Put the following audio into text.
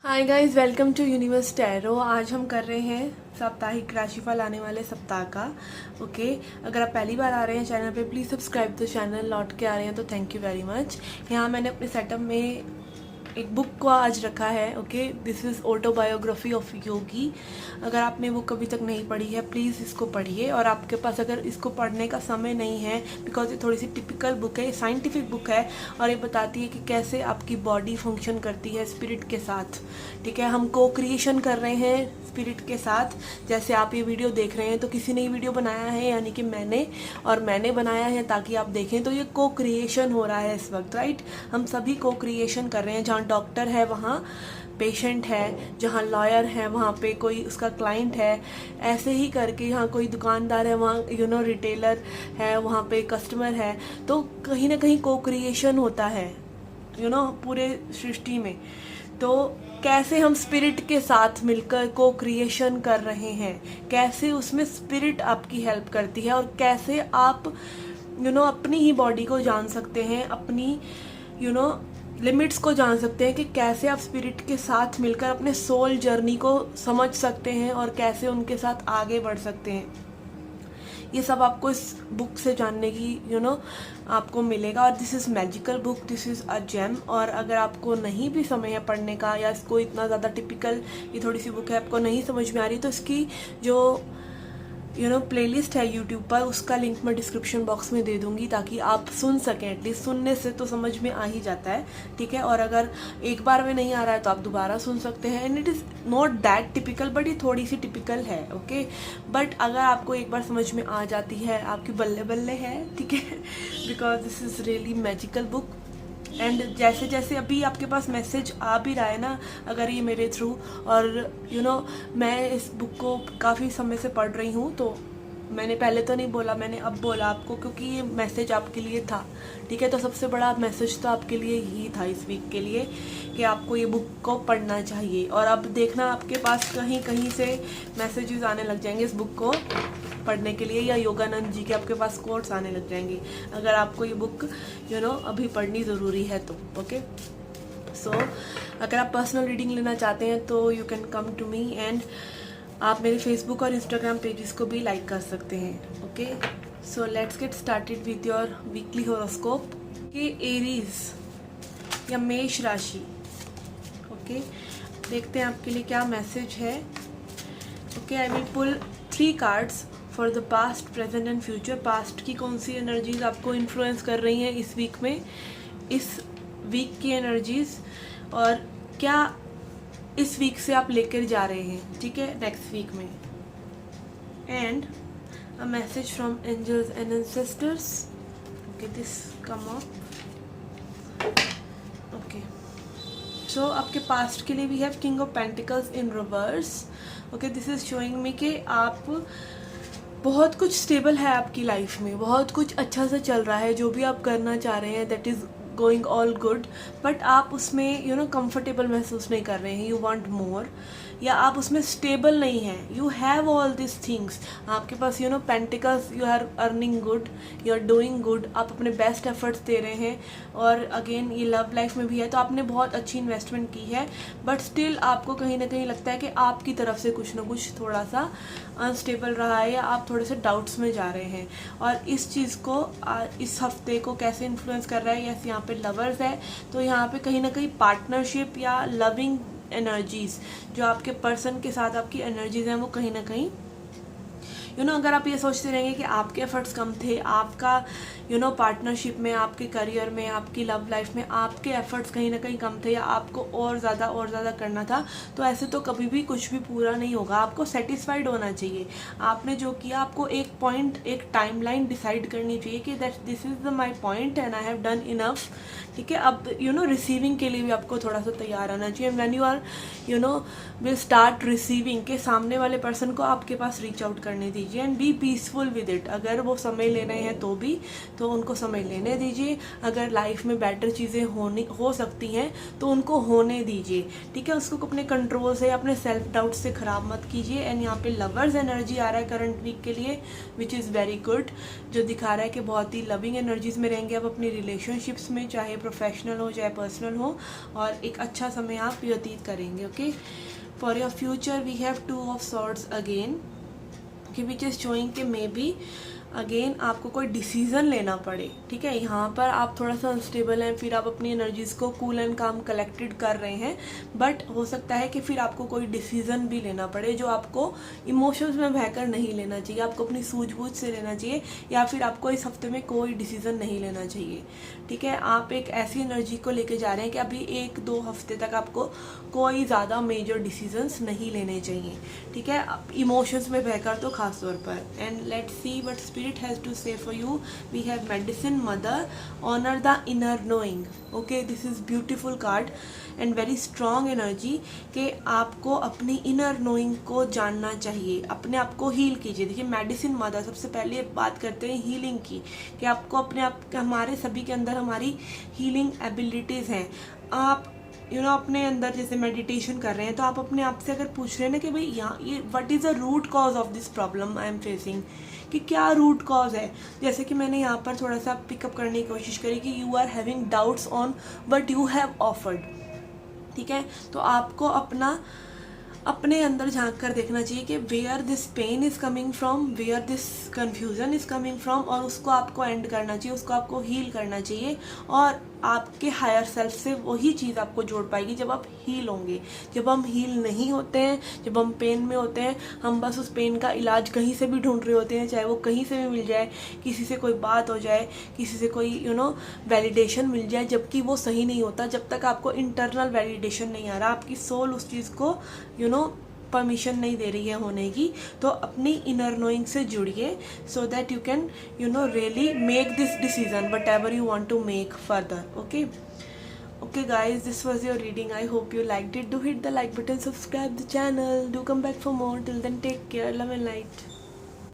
Hi guys, welcome to universe tarot. आज हम कर रहे हैं साप्ताहिक राशिफल आने वाले सप्ताह का। ओके, अगर आप पहली बार आ रहे हैं चैनल पे, प्लीज़ सब्सक्राइब द चैनल। लौट के आ रहे हैं तो थैंक यू वेरी मच। यहाँ मैंने अपने सेटअप में एक बुक को आज रखा है। Okay, this is autobiography of yogi. अगर आपने बुक अभी तक नहीं पढ़ी है, प्लीज़ इसको पढ़िए। और आपके पास अगर इसको पढ़ने का समय नहीं है, बिकॉज ये थोड़ी सी टिपिकल बुक है, ये साइंटिफिक बुक है और ये बताती है कि कैसे आपकी बॉडी फंक्शन करती है स्पिरिट के साथ। ठीक है, हम को क्रिएशन कर रहे हैं स्पिरिट के साथ। जैसे आप ये वीडियो देख रहे हैं तो किसी ने ये वीडियो बनाया है, यानी कि मैंने बनाया है ताकि आप देखें। तो ये को क्रिएशन हो रहा है इस वक्त, राइट। हम सभी को क्रिएशन कर रहे हैं। जहाँ डॉक्टर है वहाँ पेशेंट है, जहाँ लॉयर है वहाँ पे कोई उसका क्लाइंट है। ऐसे ही करके यहाँ कोई दुकानदार है, वहाँ रिटेलर है, वहाँ पे कस्टमर है। तो कहीं ना कहीं को क्रिएशन होता है पूरे सृष्टि में। तो कैसे हम स्पिरिट के साथ मिलकर को क्रिएशन कर रहे हैं, कैसे उसमें स्पिरिट आपकी हेल्प करती है और कैसे आप अपनी ही बॉडी को जान सकते हैं, अपनी लिमिट्स को जान सकते हैं कि कैसे आप स्पिरिट के साथ मिलकर अपने सोल जर्नी को समझ सकते हैं और कैसे उनके साथ आगे बढ़ सकते हैं। ये सब आपको इस बुक से जानने की आपको मिलेगा। और this is magical book, this is a gem. और अगर आपको नहीं भी समय है पढ़ने का, या इसको इतना ज़्यादा टिपिकल ये थोड़ी सी बुक है, आपको नहीं समझ में आ रही, तो इसकी जो प्लेलिस्ट है यूट्यूब पर, उसका लिंक मैं डिस्क्रिप्शन बॉक्स में दे दूंगी ताकि आप सुन सकें। एटलीस्ट सुनने से तो समझ में आ ही जाता है, ठीक है। और अगर एक बार में नहीं आ रहा है तो आप दोबारा सुन सकते हैं। And it is not that typical, but ये थोड़ी सी टिपिकल है। ओके, बट अगर आपको एक बार समझ में आ जाती है, आपकी बल्ले बल्ले है, ठीक है, because this is really magical book. And जैसे जैसे अभी आपके पास मैसेज आ भी रहा है ना, अगर ये मेरे थ्रू, और मैं इस बुक को काफ़ी समय से पढ़ रही हूँ, तो मैंने पहले तो नहीं बोला, मैंने अब बोला आपको, क्योंकि ये मैसेज आपके लिए था, ठीक है। तो सबसे बड़ा मैसेज तो आपके लिए ही था इस वीक के लिए कि आपको ये बुक को पढ़ना चाहिए। और अब देखना आपके पास कहीं कहीं से मैसेजेस आने लग जाएंगे इस बुक को पढ़ने के लिए, या योगानंद जी के आपके पास कोट्स आने लग जाएंगे अगर आपको ये बुक अभी पढ़नी ज़रूरी है तो। ओके, सो अगर आप पर्सनल रीडिंग लेना चाहते हैं तो you can come to me. And आप मेरे फेसबुक और इंस्टाग्राम पेजेस को भी लाइक कर सकते हैं। Okay, so let's get started with your weekly horoscope के एरीज या मेष राशि। ओके, देखते हैं आपके लिए क्या मैसेज है। Okay, I will pull 3 cards for the past, present and future. Past की कौन सी एनर्जीज आपको इन्फ्लुएंस कर रही हैं इस वीक में, इस वीक की एनर्जीज, और क्या इस वीक से आप लेकर जा रहे हैं, ठीक है, नेक्स्ट वीक में। And a message from angels and ancestors. Okay, this come up. Okay, so आपके पास्ट के लिए we have king of pentacles in reverse. Okay, this is showing me कि आप बहुत कुछ स्टेबल है आपकी लाइफ में, बहुत कुछ अच्छा सा चल रहा है, जो भी आप करना चाह रहे हैं that is going all good, but आप उसमें कंफर्टेबल महसूस नहीं कर रहे हैं, यू वांट मोर, या आप उसमें स्टेबल नहीं हैं। You have all this things, आपके पास pentacles, you are earning good, you are doing good, आप अपने बेस्ट एफर्ट्स दे रहे हैं। और अगेन ये लव लाइफ में भी है, तो आपने बहुत अच्छी इन्वेस्टमेंट की है, बट स्टिल आपको कहीं ना कहीं लगता है कि आपकी तरफ से कुछ ना कुछ थोड़ा सा अनस्टेबल रहा है, या आप थोड़े से डाउट्स में जा रहे हैं। और इस चीज़ को इस हफ्ते को कैसे इन्फ्लुएंस कर रहा है, यस, यहाँ पे लवर्स है, तो यहाँ पे कहीं ना कहीं पार्टनरशिप या लविंग एनर्जीज, जो आपके पर्सन के साथ आपकी एनर्जीज हैं, वो कहीं ना कहीं अगर आप ये सोचते रहेंगे कि आपके एफर्ट्स कम थे, आपका पार्टनरशिप में, आपके करियर में, आपकी लव लाइफ में आपके एफर्ट्स कहीं ना कहीं कम थे, या आपको और ज़्यादा करना था, तो ऐसे तो कभी भी कुछ भी पूरा नहीं होगा। आपको सेटिस्फाइड होना चाहिए। आपने जो किया, आपको एक पॉइंट, एक टाइमलाइन डिसाइड करनी चाहिए कि that this is the my point and I have done enough, ठीक है। अब रिसीविंग के लिए भी आपको थोड़ा सा तैयार आना चाहिए। When you are will start receiving, के सामने वाले पर्सन को आपके पास रीच आउट करने दीजिए। दीजिए and be peaceful with it. अगर वो समय ले रहे हैं तो उनको समय लेने दीजिए। अगर लाइफ में बेटर चीज़ें हो सकती हैं तो उनको होने दीजिए, ठीक है। उसको अपने कंट्रोल से, अपने सेल्फ डाउट से ख़राब मत कीजिए। एंड यहाँ पे लवर्स एनर्जी आ रहा है करंट वीक के लिए, विच इज़ वेरी गुड, जो दिखा रहा है कि बहुत ही लविंग एनर्जीज में रहेंगे आप अपनी रिलेशनशिप्स में, चाहे प्रोफेशनल हो चाहे पर्सनल हो, और एक अच्छा समय आप व्यतीत करेंगे। Okay, for your future we have 2 of swords again, which is showing कि मे बी अगेन आपको कोई डिसीज़न लेना पड़े, ठीक है। यहाँ पर आप थोड़ा सा अनस्टेबल हैं, फिर आप अपनी एनर्जीज़ को कूल एंड काम कलेक्टेड कर रहे हैं, बट हो सकता है कि फिर आपको कोई डिसीज़न भी लेना पड़े जो आपको इमोशंस में बहकर नहीं लेना चाहिए, आपको अपनी सूझबूझ से लेना चाहिए, या फिर आपको इस हफ्ते में कोई डिसीज़न नहीं लेना चाहिए, ठीक है। आप एक ऐसी एनर्जी को लेके जा रहे हैं कि अभी 1-2 हफ्ते तक आपको कोई ज़्यादा मेजर डिसीजंस नहीं लेने चाहिए, ठीक है, इमोशंस में बहकर तो खास तौर पर। And let's see what spirit has to say for you. We have medicine mother, honour the inner knowing. Okay, this is beautiful card and very strong energy कि आपको अपनी इनर नोइंग को जानना चाहिए, अपने आप को हील कीजिए। देखिए, मेडिसिन मदर, सबसे पहले बात करते हैं हीलिंग की, कि आपको अपने आप, हमारे सभी के अंदर हमारी हीलिंग एबिलिटीज़ हैं। आप अपने अंदर जैसे मेडिटेशन कर रहे हैं तो आप अपने आप से अगर पूछ रहे हैं ना कि भाई यहाँ ये what is the root cause of this problem I am facing, कि क्या रूट कॉज है। जैसे कि मैंने यहाँ पर थोड़ा सा पिकअप करने की कोशिश करी कि you are having doubts on what you have offered, ठीक है। तो आपको अपने अंदर झांक कर देखना चाहिए कि where this pain is coming from, where this confusion is coming from, और उसको आपको एंड करना चाहिए, उसको आपको हील करना चाहिए। और आपके हायर सेल्फ से वही चीज़ आपको जोड़ पाएगी जब आप हील होंगे। जब हम हील नहीं होते हैं, जब हम पेन में होते हैं, हम बस उस पेन का इलाज कहीं से भी ढूंढ रहे होते हैं, चाहे वो कहीं से भी मिल जाए, किसी से कोई बात हो जाए, किसी से कोई वैलिडेशन मिल जाए, जबकि वो सही नहीं होता जब तक आपको इंटरनल वैलिडेशन नहीं आ रहा, आपकी सोल उस चीज़ को परमिशन नहीं दे रही है होने की। तो अपनी इनर नोइंग से जुड़िए, so that you can really make this decision whatever you want to make further. Okay guys, this was your reading. I hope you liked it. Do hit the like button, subscribe the channel, do come back for more. Till then, take care, love and light.